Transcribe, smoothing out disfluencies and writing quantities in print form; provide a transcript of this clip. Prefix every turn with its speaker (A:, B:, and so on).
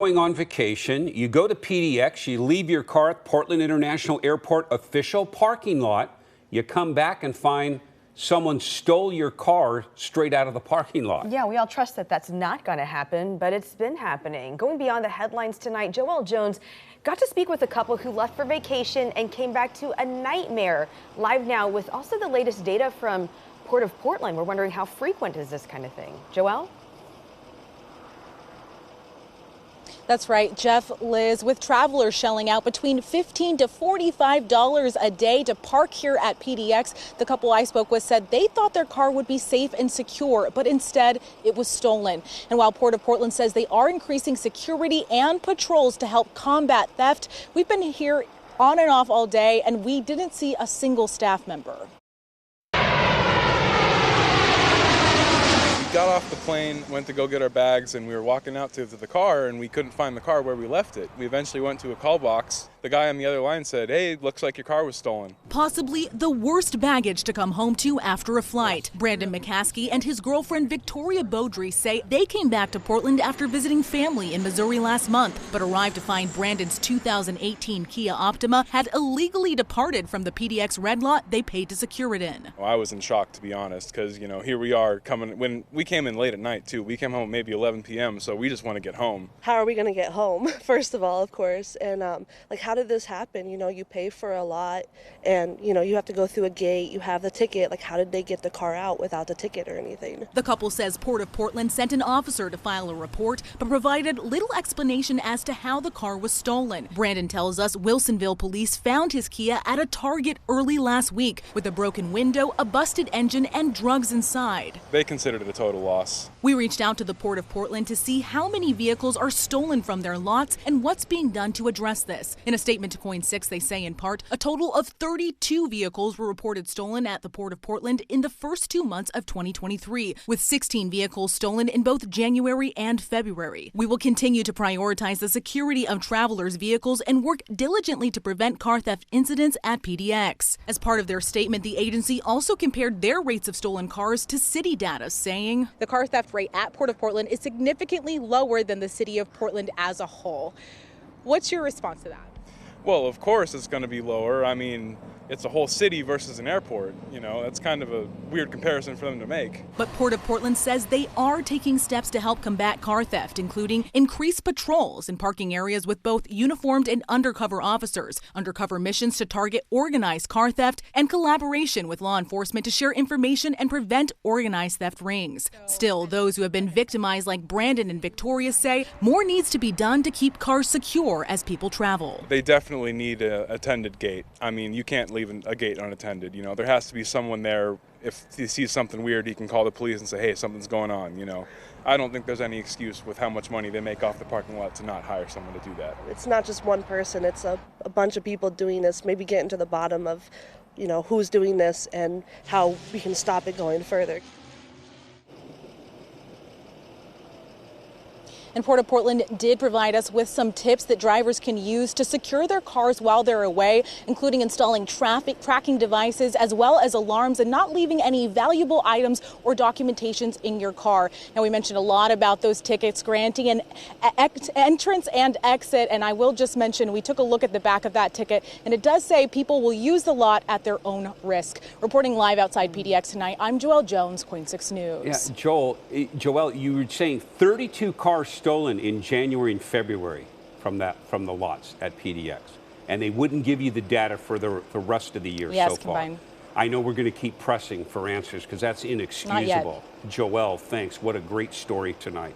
A: Going on vacation, you go to PDX, you leave your car at Portland International Airport official parking lot. You come back and find someone stole your car straight out of the parking lot.
B: Yeah, we all trust that that's not going to happen, but it's been happening. Going beyond the headlines tonight, Joelle Jones got to speak with a couple who left for vacation and came back to a nightmare. Live now with also the latest data from Port of Portland. We're wondering how frequent is this kind of thing. Joelle?
C: That's right, Jeff, Liz, with travelers shelling out between $15 to $45 a day to park here at PDX. The couple I spoke with said they thought their car would be safe and secure, but instead it was stolen. And while Port of Portland says they are increasing security and patrols to help combat theft, we've been here on and off all day and we didn't see a single staff member.
D: Got off the plane, went to go get our bags, and we were walking out to the car, and we couldn't find the car where we left it. We eventually went to a call box. The guy on the other line said, "Hey, looks like your car was stolen."
E: Possibly the worst baggage to come home to after a flight. Brandon McCaskey and his girlfriend Victoria Beaudry say they came back to Portland after visiting family in Missouri last month, but arrived to find Brandon's 2018 Kia Optima had illegally departed from the PDX red lot they paid to secure it in.
D: Well, I was in shock, to be honest, because, here we are coming. When we came in late at night, too. We came home maybe 11 p.m., so we just want to get home.
F: How are we going to get home, first of all, of course? And, how did this happen? You pay for a lot, and, you have to go through a gate. You have the ticket. How did they get the car out without the ticket or anything?
E: The couple says Port of Portland sent an officer to file a report, but provided little explanation as to how the car was stolen. Brandon tells us Wilsonville police found his Kia at a Target early last week with a broken window, a busted engine, and drugs inside.
D: They considered it a total loss.
E: We reached out to the Port of Portland to see how many vehicles are stolen from their lots and what's being done to address this. In a statement to Coin 6, they say in part, a total of 32 vehicles were reported stolen at the Port of Portland in the first 2 months of 2023, with 16 vehicles stolen in both January and February. We will continue to prioritize the security of travelers' vehicles and work diligently to prevent car theft incidents at PDX. As part of their statement, the agency also compared their rates of stolen cars to city data, saying,
C: the car theft rate at Port of Portland is significantly lower than the city of Portland as a whole. What's your response to that?
D: Well, of course it's going to be lower. It's a whole city versus an airport. That's kind of a weird comparison for them to make.
E: But Port of Portland says they are taking steps to help combat car theft, including increased patrols in parking areas with both uniformed and undercover officers, undercover missions to target organized car theft, and collaboration with law enforcement to share information and prevent organized theft rings. Still, those who have been victimized like Brandon and Victoria say more needs to be done to keep cars secure as people travel.
D: They definitely need an attended gate. You can't leave a gate unattended. There has to be someone there. If he sees something weird, he can call the police and say, hey, something's going on. I don't think there's any excuse with how much money they make off the parking lot to not hire someone to do that.
F: It's not just one person. It's a bunch of people doing this, maybe getting to the bottom of, who's doing this and how we can stop it going further.
C: And Port of Portland did provide us with some tips that drivers can use to secure their cars while they're away, including installing traffic tracking devices as well as alarms and not leaving any valuable items or documentations in your car. Now, we mentioned a lot about those tickets granting an entrance and exit, and I will just mention we took a look at the back of that ticket, and it does say people will use the lot at their own risk. Reporting live outside PDX tonight, I'm Joelle Jones, Coin 6 News.
A: Yeah, Joelle, you were saying 32 cars stolen in January and February from the lots at PDX, and they wouldn't give you the data for the rest of the year so far.
C: Combined.
A: I know we're going to keep pressing for answers because that's inexcusable. Joelle, thanks. What a great story tonight.